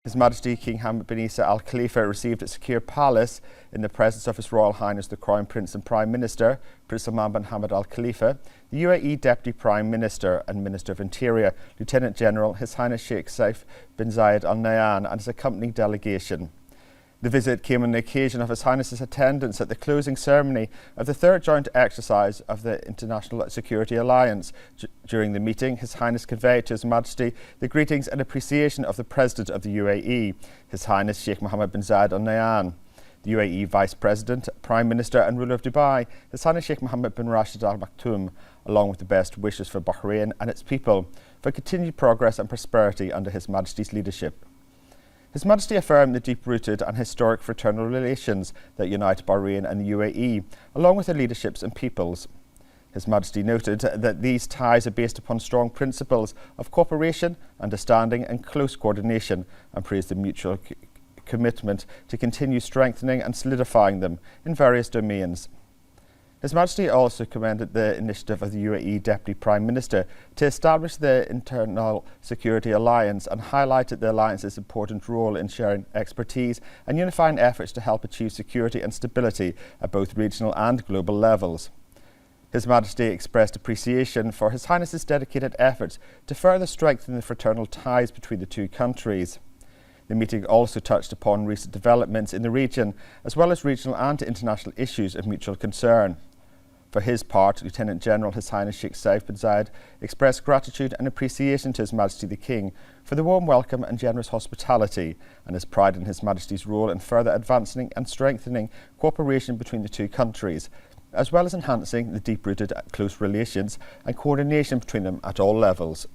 His Majesty King Hamad bin Isa Al Khalifa received a secure palace in the presence of His Royal Highness the Crown Prince and Prime Minister, Prince Salman bin Hamad Al Khalifa, the UAE Deputy Prime Minister and Minister of Interior, Lieutenant General His Highness Sheikh Saif bin Zayed Al Nahyan and his accompanying delegation. The visit came on the occasion of His Highness's attendance at the closing ceremony of the third joint exercise of the International Security Alliance. During the meeting, His Highness conveyed to His Majesty the greetings and appreciation of the President of the UAE, His Highness Sheikh Mohammed bin Zayed Al Nahyan, the UAE Vice President, Prime Minister and ruler of Dubai, His Highness Sheikh Mohammed bin Rashid Al Maktoum, along with the best wishes for Bahrain and its people for continued progress and prosperity under His Majesty's leadership. His Majesty affirmed the deep-rooted and historic fraternal relations that unite Bahrain and the UAE, along with their leaderships and peoples. His Majesty noted that these ties are based upon strong principles of cooperation, understanding and close coordination, and praised the mutual commitment to continue strengthening and solidifying them in various domains. His Majesty also commended the initiative of the UAE Deputy Prime Minister to establish the Internal Security Alliance and highlighted the alliance's important role in sharing expertise and unifying efforts to help achieve security and stability at both regional and global levels. His Majesty expressed appreciation for His Highness's dedicated efforts to further strengthen the fraternal ties between the two countries. The meeting also touched upon recent developments in the region, as well as regional and international issues of mutual concern. For his part, Lieutenant General His Highness Sheikh Saif bin Zayed expressed gratitude and appreciation to His Majesty the King for the warm welcome and generous hospitality, and his pride in His Majesty's role in further advancing and strengthening cooperation between the two countries, as well as enhancing the deep-rooted close relations and coordination between them at all levels.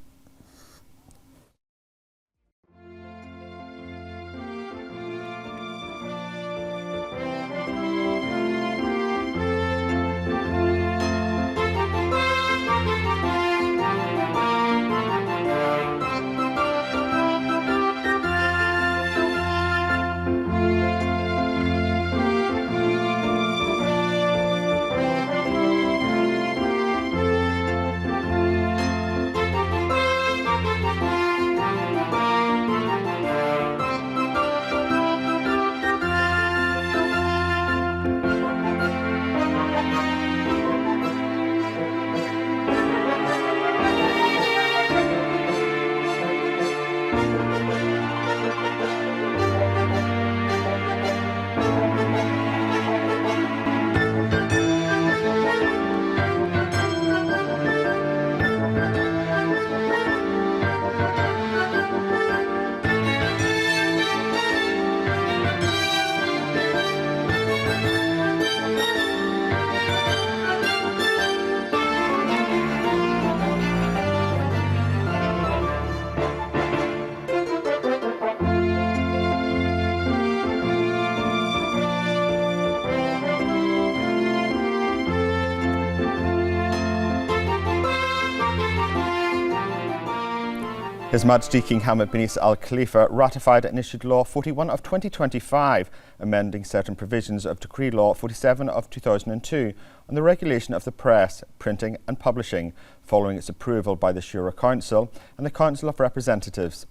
His Majesty King Hamad bin Isa Al Khalifa ratified and issued Law 41 of 2025, amending certain provisions of Decree Law 47 of 2002 on the regulation of the press, printing and publishing, following its approval by the Shura Council and the Council of Representatives.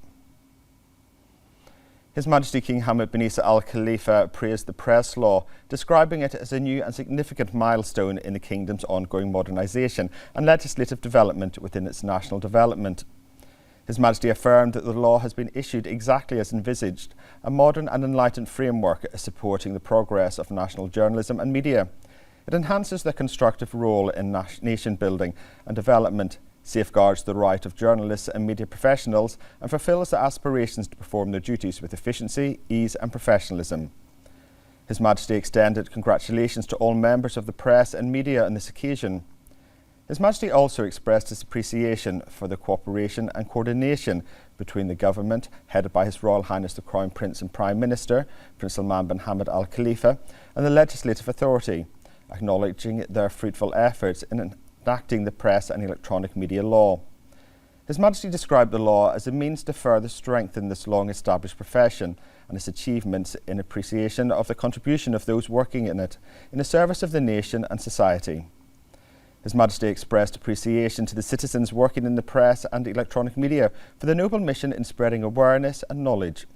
His Majesty King Hamad bin Isa Al Khalifa praised the press law, describing it as a new and significant milestone in the kingdom's ongoing modernisation and legislative development within its national development. His Majesty affirmed that the law has been issued exactly as envisaged, a modern and enlightened framework supporting the progress of national journalism and media. It enhances their constructive role in nation building and development, safeguards the right of journalists and media professionals, and fulfills their aspirations to perform their duties with efficiency, ease and professionalism. His Majesty extended congratulations to all members of the press and media on this occasion. His Majesty also expressed his appreciation for the cooperation and coordination between the government, headed by His Royal Highness the Crown Prince and Prime Minister, Prince Salman bin Hamad Al Khalifa, and the Legislative Authority, acknowledging their fruitful efforts in enacting the press and electronic media law. His Majesty described the law as a means to further strengthen this long-established profession and its achievements in appreciation of the contribution of those working in it, in the service of the nation and society. His Majesty expressed appreciation to the citizens working in the press and electronic media for their noble mission in spreading awareness and knowledge.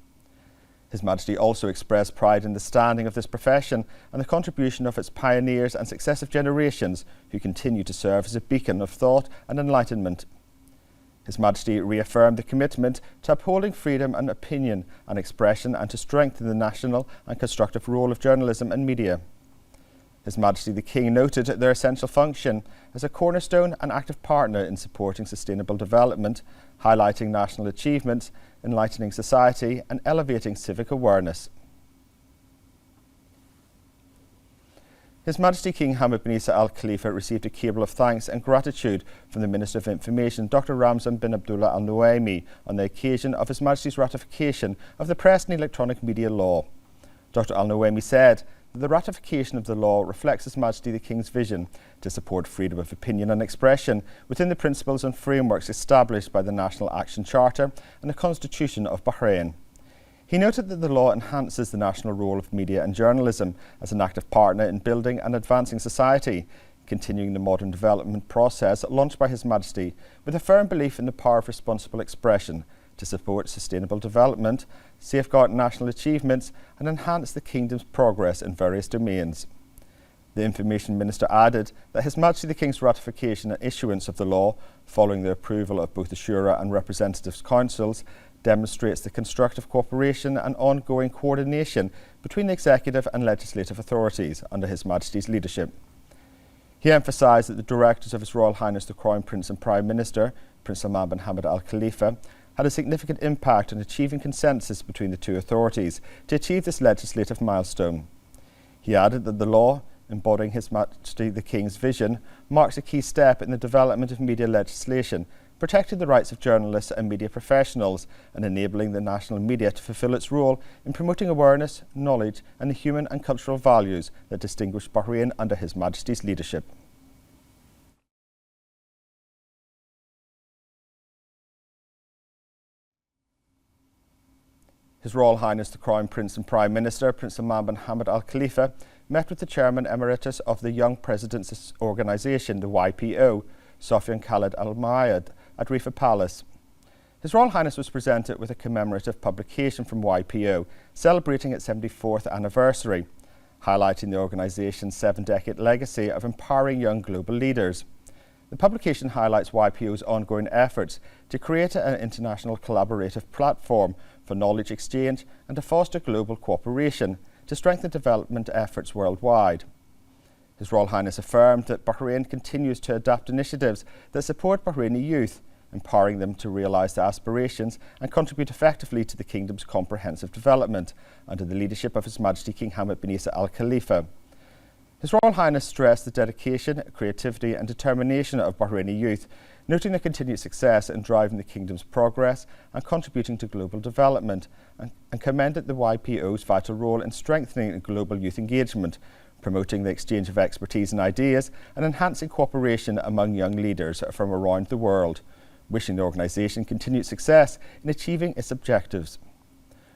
His Majesty also expressed pride in the standing of this profession and the contribution of its pioneers and successive generations who continue to serve as a beacon of thought and enlightenment. His Majesty reaffirmed the commitment to upholding freedom and opinion and expression and to strengthen the national and constructive role of journalism and media. His Majesty the King noted their essential function as a cornerstone and active partner in supporting sustainable development, highlighting national achievements, enlightening society and elevating civic awareness. His Majesty King Hamad bin Isa Al Khalifa received a cable of thanks and gratitude from the Minister of Information, Dr. Ramzan bin Abdullah Al Nuaimi, on the occasion of His Majesty's ratification of the Press and Electronic Media Law. Dr. Al Nuaimi said that the ratification of the law reflects His Majesty the King's vision to support freedom of opinion and expression within the principles and frameworks established by the National Action Charter and the Constitution of Bahrain. He noted that the law enhances the national role of media and journalism as an active partner in building and advancing society, continuing the modern development process launched by His Majesty with a firm belief in the power of responsible expression to support sustainable development, safeguard national achievements and enhance the Kingdom's progress in various domains. The Information Minister added that His Majesty the King's ratification and issuance of the law, following the approval of both the Shura and Representatives' Councils, demonstrates the constructive cooperation and ongoing coordination between the executive and legislative authorities under His Majesty's leadership. He emphasised that the directives of His Royal Highness the Crown Prince and Prime Minister, Prince Salman bin Hamad Al Khalifa, had a significant impact on achieving consensus between the two authorities to achieve this legislative milestone. He added that the law, embodying His Majesty the King's vision, marks a key step in the development of media legislation, protecting the rights of journalists and media professionals and enabling the national media to fulfil its role in promoting awareness, knowledge and the human and cultural values that distinguish Bahrain under His Majesty's leadership. His Royal Highness the Crown Prince and Prime Minister, Prince Salman bin Hamad Al Khalifa, met with the Chairman Emeritus of the Young Presidents' Organisation, the YPO, Sofyan Khalid Al Mayad, at Rifa Palace. His Royal Highness was presented with a commemorative publication from YPO celebrating its 74th anniversary, highlighting the organisation's 7-decade legacy of empowering young global leaders. The publication highlights YPO's ongoing efforts to create an international collaborative platform for knowledge exchange and to foster global cooperation to strengthen development efforts worldwide. His Royal Highness affirmed that Bahrain continues to adopt initiatives that support Bahraini youth, empowering them to realise their aspirations and contribute effectively to the Kingdom's comprehensive development under the leadership of His Majesty King Hamad bin Isa Al Khalifa. His Royal Highness stressed the dedication, creativity and determination of Bahraini youth, noting their continued success in driving the Kingdom's progress and contributing to global development, and commended the YPO's vital role in strengthening global youth engagement, promoting the exchange of expertise and ideas and enhancing cooperation among young leaders from around the world, wishing the organisation continued success in achieving its objectives.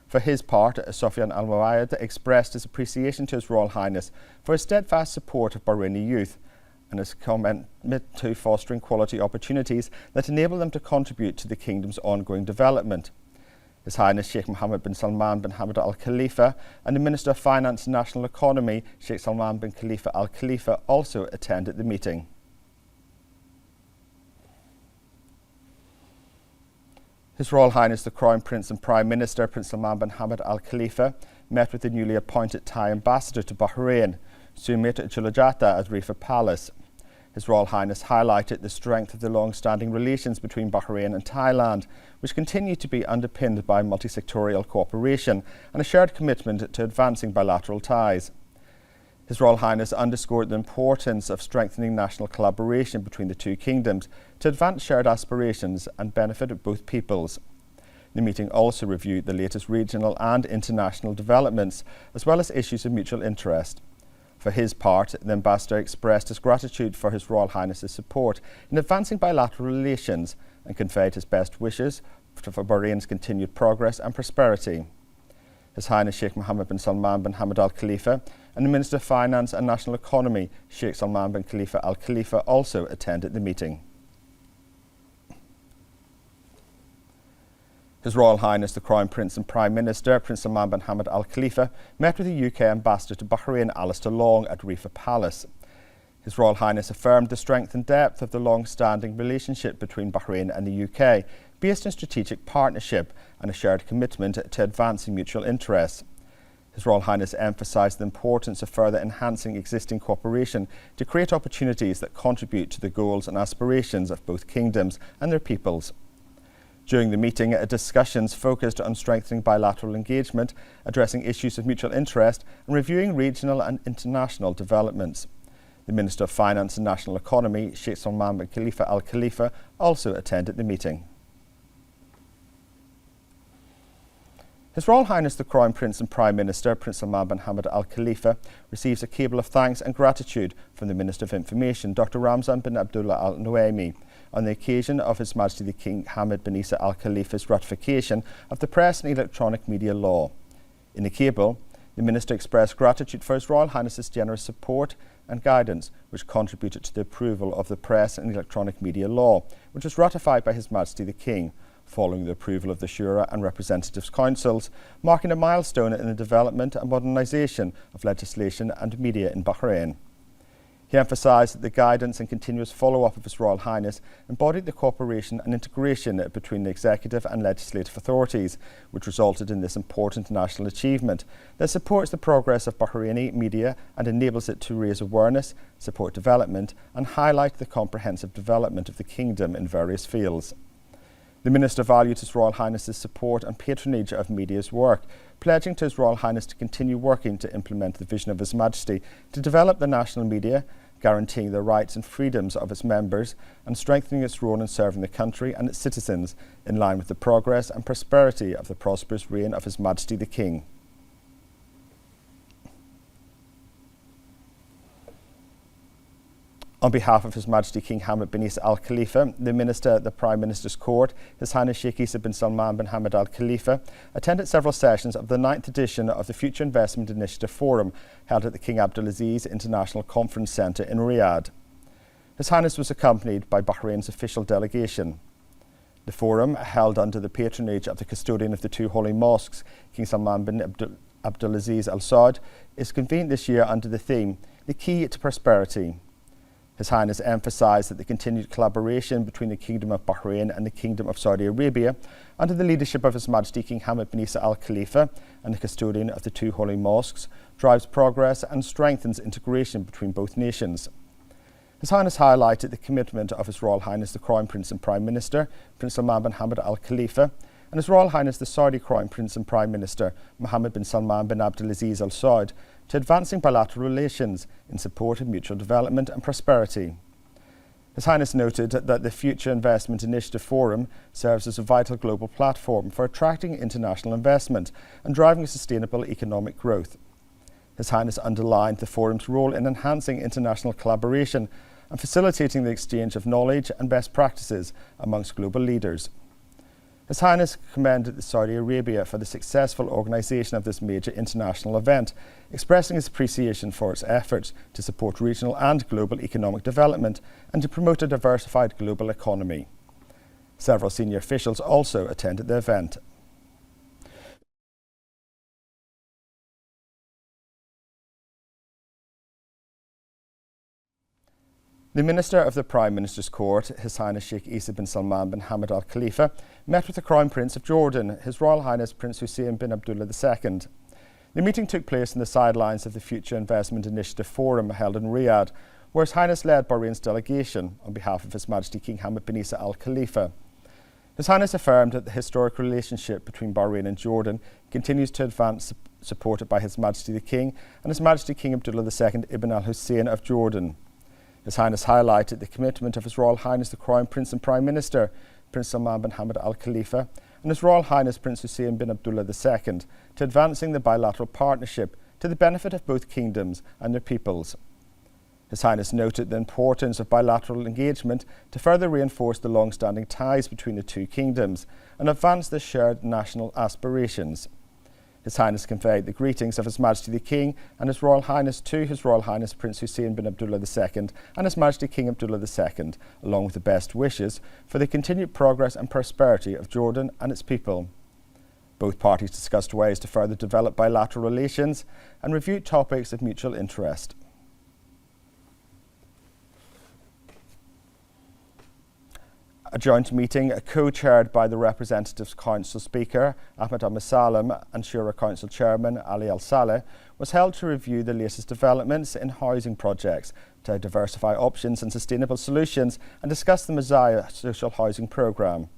For his part, Sofyan Al Mayad expressed his appreciation to His Royal Highness for his steadfast support of Bahraini youth and his commitment to fostering quality opportunities that enable them to contribute to the Kingdom's ongoing development. His Highness Sheikh Mohammed bin Salman bin Hamad Al Khalifa and the Minister of Finance and National Economy, Sheikh Salman bin Khalifa Al Khalifa, also attended the meeting. His Royal Highness the Crown Prince and Prime Minister, Prince Salman bin Hamad Al Khalifa, met with the newly appointed Thai ambassador to Bahrain, Sumit Julajata, at Rifa Palace. His Royal Highness highlighted the strength of the long-standing relations between Bahrain and Thailand, which continue to be underpinned by multi-sectorial cooperation and a shared commitment to advancing bilateral ties. His Royal Highness underscored the importance of strengthening national collaboration between the two kingdoms to advance shared aspirations and benefit of both peoples. The meeting also reviewed the latest regional and international developments, as well as issues of mutual interest. For his part, the ambassador expressed his gratitude for His Royal Highness's support in advancing bilateral relations and conveyed his best wishes for Bahrain's continued progress and prosperity. His Highness Sheikh Mohammed bin Salman bin Hamad Al Khalifa and the Minister of Finance and National Economy, Sheikh Salman bin Khalifa Al Khalifa, also attended the meeting. His Royal Highness the Crown Prince and Prime Minister, Prince Salman bin Hamad Al Khalifa, met with the UK Ambassador to Bahrain, Alistair Long, at Rifa Palace. His Royal Highness affirmed the strength and depth of the long-standing relationship between Bahrain and the UK, based on strategic partnership and a shared commitment to advancing mutual interests. His Royal Highness emphasised the importance of further enhancing existing cooperation to create opportunities that contribute to the goals and aspirations of both kingdoms and their peoples. During the meeting, discussions focused on strengthening bilateral engagement, addressing issues of mutual interest, and reviewing regional and international developments. The Minister of Finance and National Economy, Sheikh Salman bin Khalifa Al Khalifa, also attended the meeting. His Royal Highness the Crown Prince and Prime Minister, Prince Salman bin Hamad Al Khalifa, receives a cable of thanks and gratitude from the Minister of Information, Dr. Ramzan bin Abdullah Al Nuaimi, on the occasion of His Majesty the King Hamad bin Isa Al Khalifa's ratification of the Press and Electronic Media Law. In the cable, the Minister expressed gratitude for His Royal Highness's generous support and guidance, which contributed to the approval of the Press and Electronic Media Law, which was ratified by His Majesty the King, following the approval of the Shura and Representatives Councils, marking a milestone in the development and modernisation of legislation and media in Bahrain. He emphasised that the guidance and continuous follow-up of His Royal Highness embodied the cooperation and integration between the executive and legislative authorities, which resulted in this important national achievement that supports the progress of Bahraini media and enables it to raise awareness, support development and highlight the comprehensive development of the kingdom in various fields. The Minister valued His Royal Highness's support and patronage of media's work, pledging to His Royal Highness to continue working to implement the vision of His Majesty to develop the national media, guaranteeing the rights and freedoms of its members and strengthening its role in serving the country and its citizens in line with the progress and prosperity of the prosperous reign of His Majesty the King. On behalf of His Majesty King Hamad bin Isa Al Khalifa, the Minister at the Prime Minister's Court, His Highness Sheikh Isa bin Salman bin Hamad Al Khalifa, attended several sessions of the 9th edition of the Future Investment Initiative Forum held at the King Abdulaziz International Conference Centre in Riyadh. His Highness was accompanied by Bahrain's official delegation. The forum, held under the patronage of the custodian of the two holy mosques, King Salman bin Abdulaziz Al Saud, is convened this year under the theme, The Key to Prosperity. His Highness emphasised that the continued collaboration between the Kingdom of Bahrain and the Kingdom of Saudi Arabia, under the leadership of His Majesty King Hamad bin Isa Al Khalifa and the custodian of the two holy mosques, drives progress and strengthens integration between both nations. His Highness highlighted the commitment of His Royal Highness the Crown Prince and Prime Minister, Prince Salman bin Hamad Al Khalifa, and His Royal Highness the Saudi Crown Prince and Prime Minister, Mohammed bin Salman bin Abdulaziz Al Saud, to advancing bilateral relations in support of mutual development and prosperity. His Highness noted that the Future Investment Initiative Forum serves as a vital global platform for attracting international investment and driving sustainable economic growth. His Highness underlined the forum's role in enhancing international collaboration and facilitating the exchange of knowledge and best practices amongst global leaders. His Highness commended Saudi Arabia for the successful organisation of this major international event, expressing his appreciation for its efforts to support regional and global economic development and to promote a diversified global economy. Several senior officials also attended the event. The Minister of the Prime Minister's Court, His Highness Sheikh Isa bin Salman bin Hamad Al Khalifa, met with the Crown Prince of Jordan, His Royal Highness Prince Hussein bin Abdullah II. The meeting took place in the sidelines of the Future Investment Initiative Forum held in Riyadh, where His Highness led Bahrain's delegation on behalf of His Majesty King Hamad bin Isa Al Khalifa. His Highness affirmed that the historic relationship between Bahrain and Jordan continues to advance, supported by His Majesty the King and His Majesty King Abdullah II Ibn Al Hussein of Jordan. His Highness highlighted the commitment of His Royal Highness the Crown Prince and Prime Minister, Prince Salman bin Hamad Al Khalifa, and His Royal Highness Prince Hussein bin Abdullah II to advancing the bilateral partnership to the benefit of both kingdoms and their peoples. His Highness noted the importance of bilateral engagement to further reinforce the long-standing ties between the two kingdoms and advance the shared national aspirations. His Highness conveyed the greetings of His Majesty the King and His Royal Highness to His Royal Highness Prince Hussein bin Abdullah II and His Majesty King Abdullah II, along with the best wishes for the continued progress and prosperity of Jordan and its people. Both parties discussed ways to further develop bilateral relations and reviewed topics of mutual interest. A joint meeting co-chaired by the Representatives Council Speaker Ahmed Al-Masalam and Shura Council Chairman Ali Al-Saleh was held to review the latest developments in housing projects, to diversify options and sustainable solutions, and discuss the Messiah social housing programme.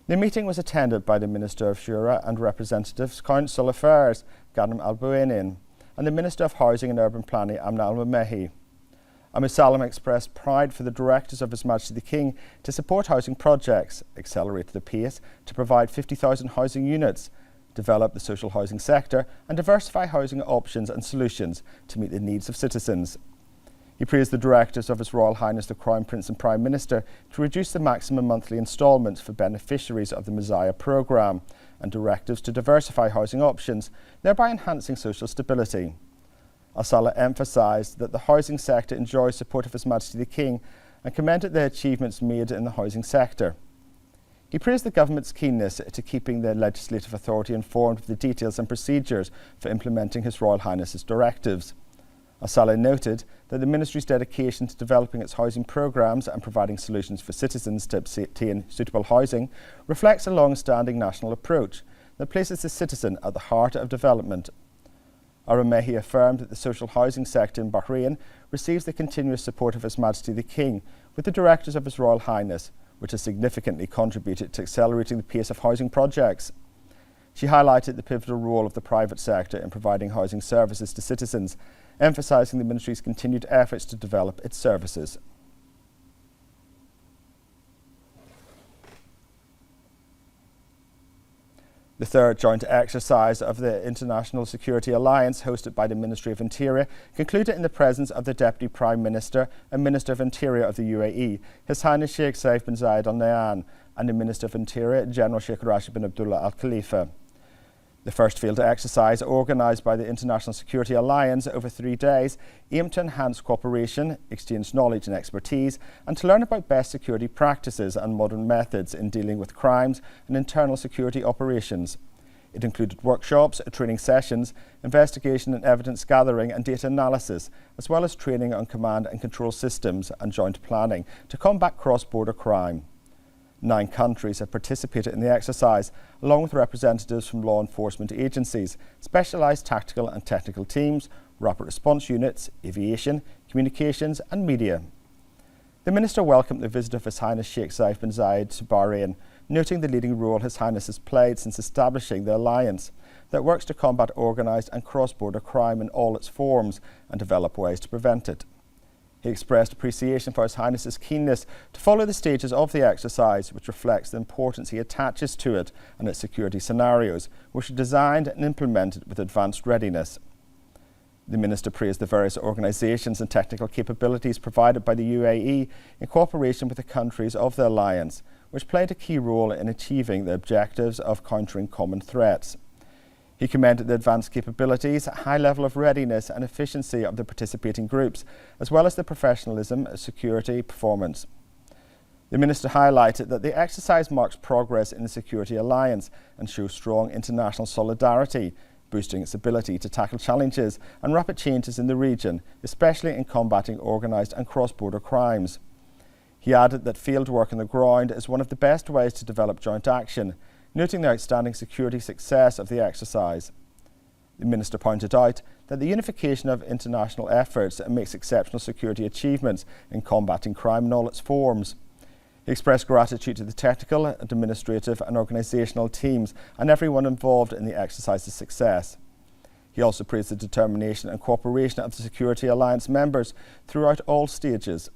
The meeting was attended by the Minister of Shura and Representatives Council Affairs Ghanem Al-Bouainin and the Minister of Housing and Urban Planning Amna Al-Mamehi. Al-Masalam expressed pride for the directors of His Majesty the King to support housing projects, accelerate the pace to provide 50,000 housing units, develop the social housing sector and diversify housing options and solutions to meet the needs of citizens. He praised the directives of His Royal Highness the Crown Prince and Prime Minister to reduce the maximum monthly instalments for beneficiaries of the Messiah programme and directives to diversify housing options, thereby enhancing social stability. Al-Saleh emphasised that the housing sector enjoys support of His Majesty the King and commended the achievements made in the housing sector. He praised the government's keenness to keeping the legislative authority informed of the details and procedures for implementing His Royal Highness's directives. Al-Saleh noted that the Ministry's dedication to developing its housing programmes and providing solutions for citizens to obtain suitable housing reflects a long-standing national approach that places the citizen at the heart of development. Al-Mamehi affirmed that the social housing sector in Bahrain receives the continuous support of His Majesty the King with the directives of His Royal Highness, which has significantly contributed to accelerating the pace of housing projects. She highlighted the pivotal role of the private sector in providing housing services to citizens, emphasising the Ministry's continued efforts to develop its services. The third joint exercise of the International Security Alliance, hosted by the Ministry of Interior, concluded in the presence of the Deputy Prime Minister and Minister of Interior of the UAE, His Highness Sheikh Saif bin Zayed Al Nahyan, and the Minister of Interior, General Sheikh Rashid bin Abdullah Al Khalifa. The first field exercise, organised by the International Security Alliance over 3 days, aimed to enhance cooperation, exchange knowledge and expertise, and to learn about best security practices and modern methods in dealing with crimes and internal security operations. It included workshops, training sessions, investigation and evidence gathering and data analysis, as well as training on command and control systems and joint planning to combat cross-border crime. 9 countries have participated in the exercise, along with representatives from law enforcement agencies, specialised tactical and technical teams, rapid response units, aviation, communications and media. The Minister welcomed the visit of His Highness Sheikh Saif bin Zayed to Bahrain, noting the leading role His Highness has played since establishing the alliance that works to combat organised and cross-border crime in all its forms and develop ways to prevent it. He expressed appreciation for His Highness's keenness to follow the stages of the exercise, which reflects the importance he attaches to it and its security scenarios, which are designed and implemented with advanced readiness. The Minister praised the various organisations and technical capabilities provided by the UAE in cooperation with the countries of the alliance, which played a key role in achieving the objectives of countering common threats. He commended the advanced capabilities, high level of readiness and efficiency of the participating groups, as well as the professionalism of security performance. The Minister highlighted that the exercise marks progress in the security alliance and shows strong international solidarity, boosting its ability to tackle challenges and rapid changes in the region, especially in combating organised and cross-border crimes. He added that field work on the ground is one of the best ways to develop joint action, noting the outstanding security success of the exercise. The Minister pointed out that the unification of international efforts makes exceptional security achievements in combating crime in all its forms. He expressed gratitude to the technical, administrative and organisational teams and everyone involved in the exercise's success. He also praised the determination and cooperation of the Security Alliance members throughout all stages.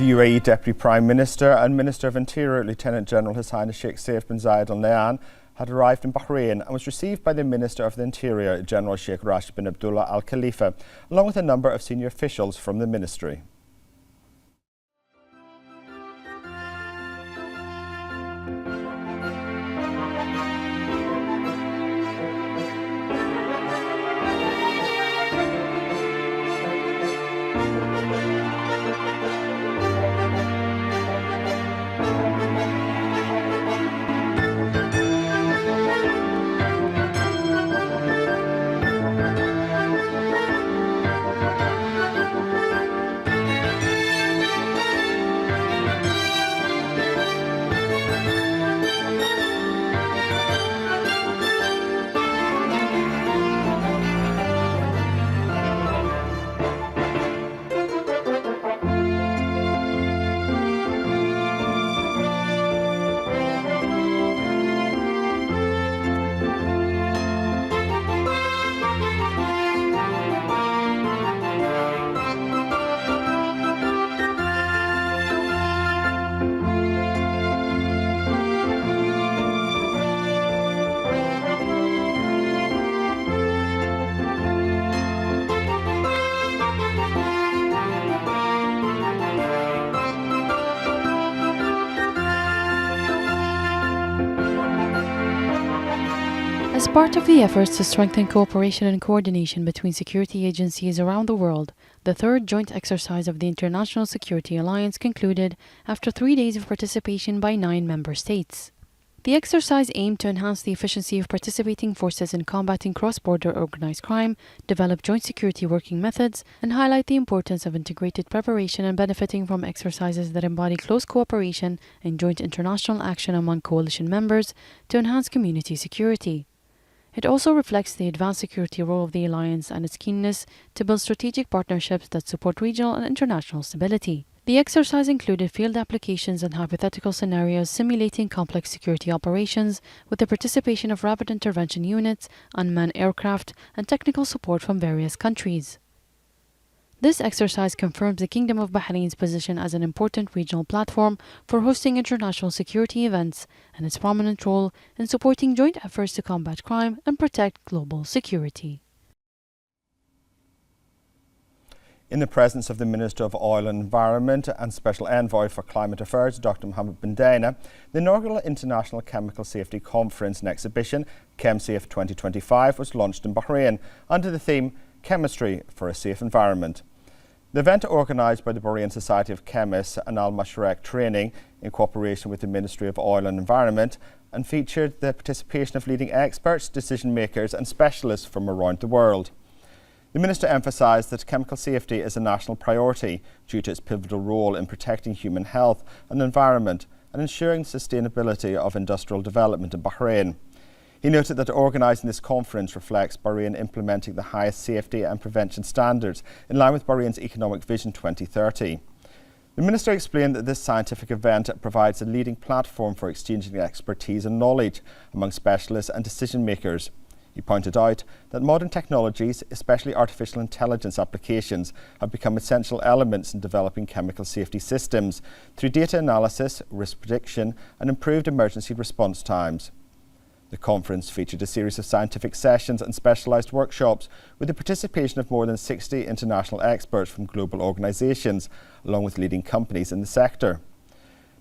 The UAE Deputy Prime Minister and Minister of Interior, Lieutenant General His Highness Sheikh Saif bin Zayed Al Nahyan, had arrived in Bahrain and was received by the Minister of the Interior, General Sheikh Rashid bin Abdullah Al Khalifa, along with a number of senior officials from the ministry. As part of the efforts to strengthen cooperation and coordination between security agencies around the world, the third joint exercise of the International Security Alliance concluded after 3 days of participation by 9 member states. The exercise aimed to enhance the efficiency of participating forces in combating cross-border organized crime, develop joint security working methods, and highlight the importance of integrated preparation and benefiting from exercises that embody close cooperation and joint international action among coalition members to enhance community security. It also reflects the advanced security role of the alliance and its keenness to build strategic partnerships that support regional and international stability. The exercise included field applications and hypothetical scenarios simulating complex security operations with the participation of rapid intervention units, unmanned aircraft, and technical support from various countries. This exercise confirms the Kingdom of Bahrain's position as an important regional platform for hosting international security events and its prominent role in supporting joint efforts to combat crime and protect global security. In the presence of the Minister of Oil and Environment and Special Envoy for Climate Affairs, Dr. Mohammed bin Daina, the inaugural International Chemical Safety Conference and Exhibition, ChemSafe 2025, was launched in Bahrain under the theme Chemistry for a Safe Environment. The event, organised by the Bahrain Society of Chemists and Al Mashrek Training in cooperation with the Ministry of Oil and Environment, and featured the participation of leading experts, decision makers and specialists from around the world. The Minister emphasised that chemical safety is a national priority due to its pivotal role in protecting human health and environment and ensuring the sustainability of industrial development in Bahrain. He noted that organising this conference reflects Bahrain implementing the highest safety and prevention standards in line with Bahrain's Economic Vision 2030. The Minister explained that this scientific event provides a leading platform for exchanging expertise and knowledge among specialists and decision makers. He pointed out that modern technologies, especially artificial intelligence applications, have become essential elements in developing chemical safety systems through data analysis, risk prediction and improved emergency response times. The conference featured a series of scientific sessions and specialised workshops with the participation of more than 60 international experts from global organisations, along with leading companies in the sector.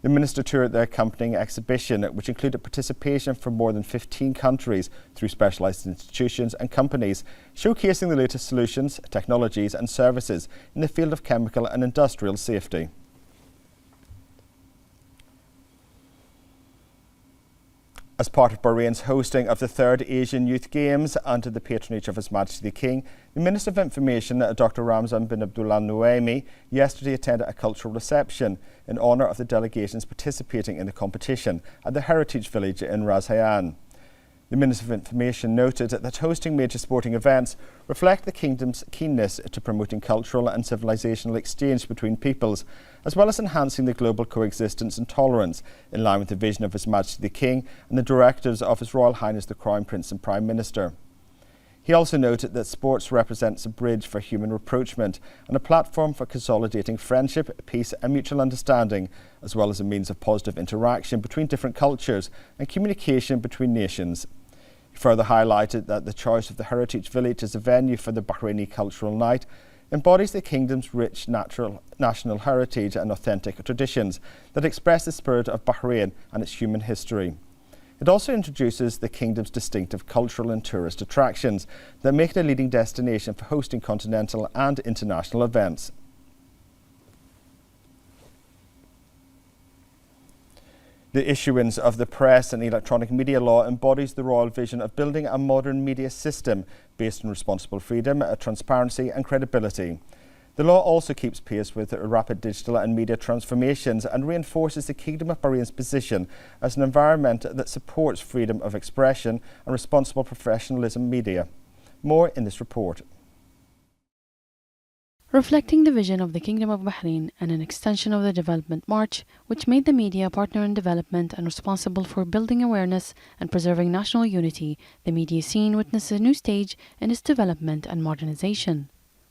The Minister toured the accompanying exhibition, which included participation from more than 15 countries through specialised institutions and companies, showcasing the latest solutions, technologies and services in the field of chemical and industrial safety. As part of Bahrain's hosting of the 3rd Asian Youth Games under the patronage of His Majesty the King, the Minister of Information, Dr. Ramzan bin Abdullah Nuaimi, yesterday attended a cultural reception in honour of the delegations participating in the competition at the Heritage Village in Ras Hayyan. The Minister of Information noted that hosting major sporting events reflect the Kingdom's keenness to promoting cultural and civilisational exchange between peoples, as well as enhancing the global coexistence and tolerance in line with the vision of His Majesty the King and the directives of His Royal Highness the Crown Prince and Prime Minister. He also noted that sports represents a bridge for human rapprochement and a platform for consolidating friendship, peace and mutual understanding, as well as a means of positive interaction between different cultures and communication between nations. He further highlighted that the choice of the Heritage Village as a venue for the Bahraini Cultural Night embodies the kingdom's rich national heritage and authentic traditions that express the spirit of Bahrain and its human history. It also introduces the kingdom's distinctive cultural and tourist attractions that make it a leading destination for hosting continental and international events. The issuance of the Press and Electronic Media Law embodies the royal vision of building a modern media system based on responsible freedom, transparency and credibility. The law also keeps pace with rapid digital and media transformations and reinforces the Kingdom of Bahrain's position as an environment that supports freedom of expression and responsible professionalism media. More in this report. Reflecting the vision of the Kingdom of Bahrain and an extension of the Development March, which made the media a partner in development and responsible for building awareness and preserving national unity, the media scene witnesses a new stage in its development and modernization.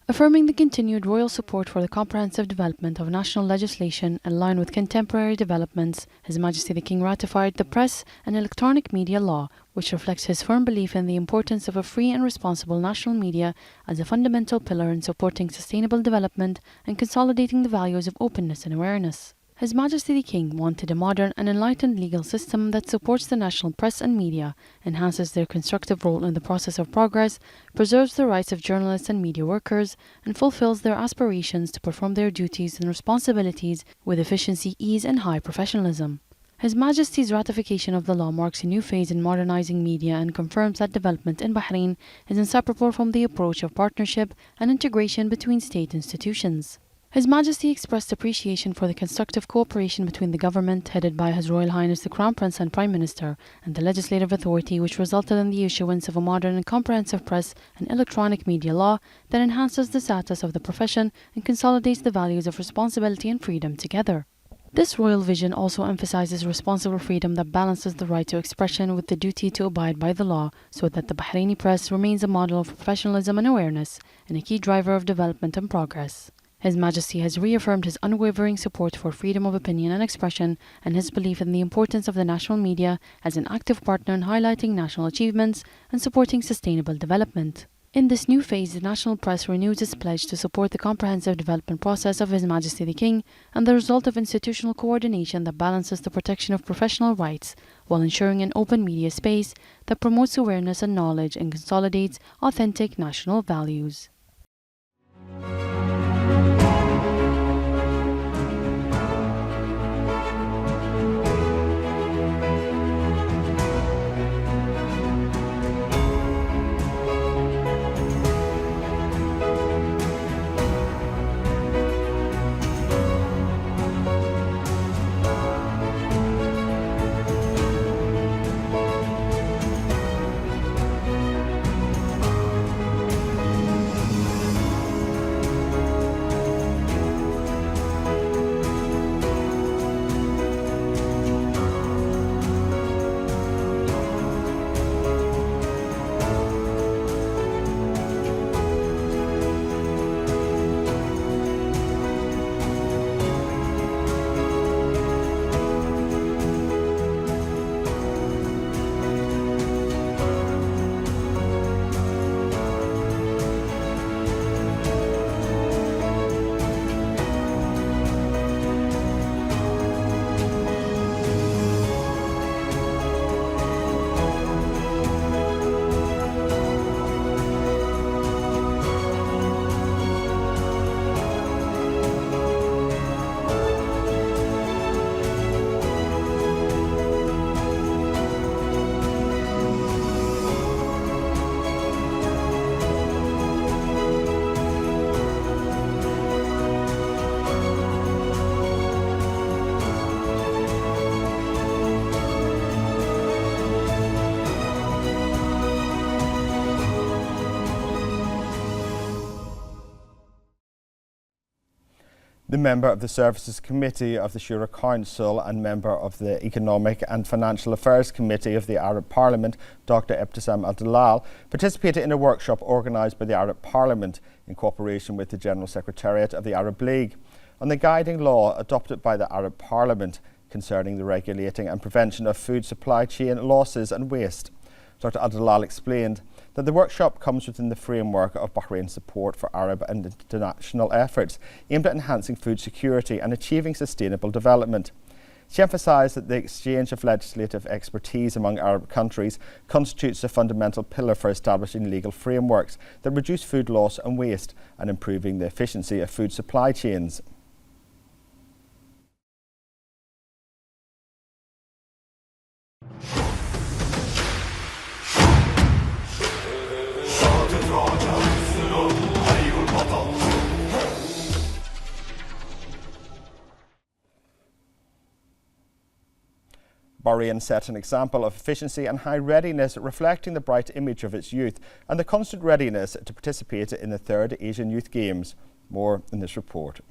Affirming the continued royal support for the comprehensive development of national legislation in line with contemporary developments, His Majesty the King ratified the Press and Electronic Media Law, which reflects his firm belief in the importance of a free and responsible national media as a fundamental pillar in supporting sustainable development and consolidating the values of openness and awareness. His Majesty the King wanted a modern and enlightened legal system that supports the national press and media, enhances their constructive role in the process of progress, preserves the rights of journalists and media workers, and fulfills their aspirations to perform their duties and responsibilities with efficiency, ease, and high professionalism. His Majesty's ratification of the law marks a new phase in modernizing media and confirms that development in Bahrain is inseparable from the approach of partnership and integration between state institutions. His Majesty expressed appreciation for the constructive cooperation between the government, headed by His Royal Highness the Crown Prince and Prime Minister, and the legislative authority, which resulted in the issuance of a modern and comprehensive press and electronic media law that enhances the status of the profession and consolidates the values of responsibility and freedom together. This royal vision also emphasizes responsible freedom that balances the right to expression with the duty to abide by the law, so that the Bahraini press remains a model of professionalism and awareness and a key driver of development and progress. His Majesty has reaffirmed his unwavering support for freedom of opinion and expression and his belief in the importance of the national media as an active partner in highlighting national achievements and supporting sustainable development. In this new phase, the national press renews its pledge to support the comprehensive development process of His Majesty the King and the result of institutional coordination that balances the protection of professional rights while ensuring an open media space that promotes awareness and knowledge and consolidates authentic national values. The member of the Services Committee of the Shura Council and member of the Economic and Financial Affairs Committee of the Arab Parliament, Dr. Ibtisam Al-Dalal, participated in a workshop organised by the Arab Parliament in cooperation with the General Secretariat of the Arab League on the guiding law adopted by the Arab Parliament concerning the regulating and prevention of food supply chain losses and waste. Dr. Al-Dalal explained that the workshop comes within the framework of Bahrain's support for Arab and international efforts aimed at enhancing food security and achieving sustainable development. She emphasised that the exchange of legislative expertise among Arab countries constitutes a fundamental pillar for establishing legal frameworks that reduce food loss and waste and improving the efficiency of food supply chains. Bahrain set an example of efficiency and high readiness, reflecting the bright image of its youth and the constant readiness to participate in the 3rd Asian Youth Games. More in this report.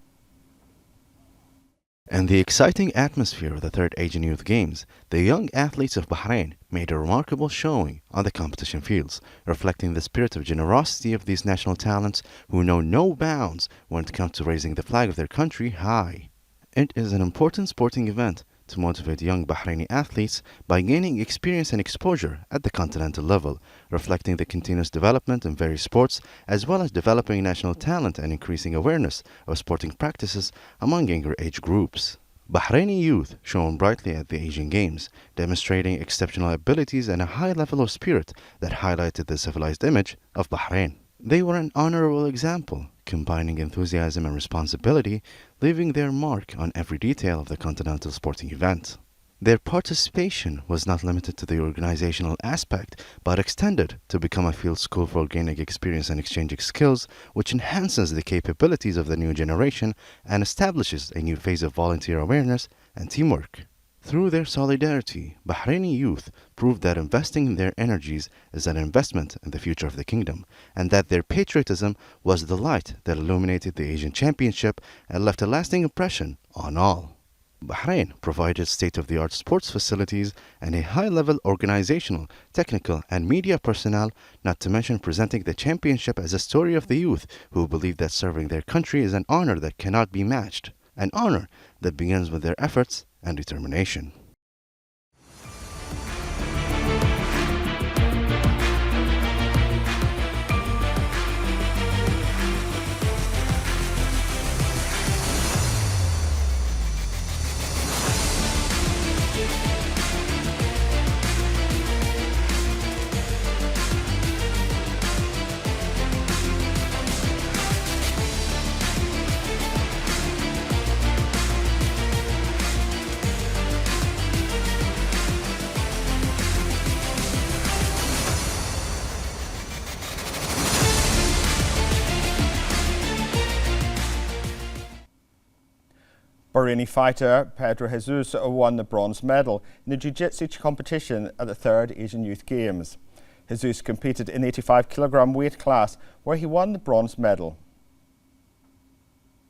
In the exciting atmosphere of the 3rd Asian Youth Games, the young athletes of Bahrain made a remarkable showing on the competition fields, reflecting the spirit of generosity of these national talents who know no bounds when it comes to raising the flag of their country high. It is an important sporting event to motivate young Bahraini athletes by gaining experience and exposure at the continental level, reflecting the continuous development in various sports, as well as developing national talent and increasing awareness of sporting practices among younger age groups. Bahraini youth shone brightly at the Asian Games, demonstrating exceptional abilities and a high level of spirit that highlighted the civilized image of Bahrain. They were an honorable example, combining enthusiasm and responsibility, leaving their mark on every detail of the continental sporting event. Their participation was not limited to the organizational aspect, but extended to become a field school for gaining experience and exchanging skills, which enhances the capabilities of the new generation and establishes a new phase of volunteer awareness and teamwork. Through their solidarity, Bahraini youth proved that investing in their energies is an investment in the future of the kingdom, and that their patriotism was the light that illuminated the Asian Championship and left a lasting impression on all. Bahrain provided state-of-the-art sports facilities and a high-level organizational, technical, and media personnel, not to mention presenting the championship as a story of the youth who believe that serving their country is an honor that cannot be matched, an honor that begins with their efforts and determination. Bahraini fighter Pedro Jesus won the bronze medal in the jiu-jitsu competition at the 3rd Asian Youth Games. Jesus competed in the 85 kilogram weight class where he won the bronze medal.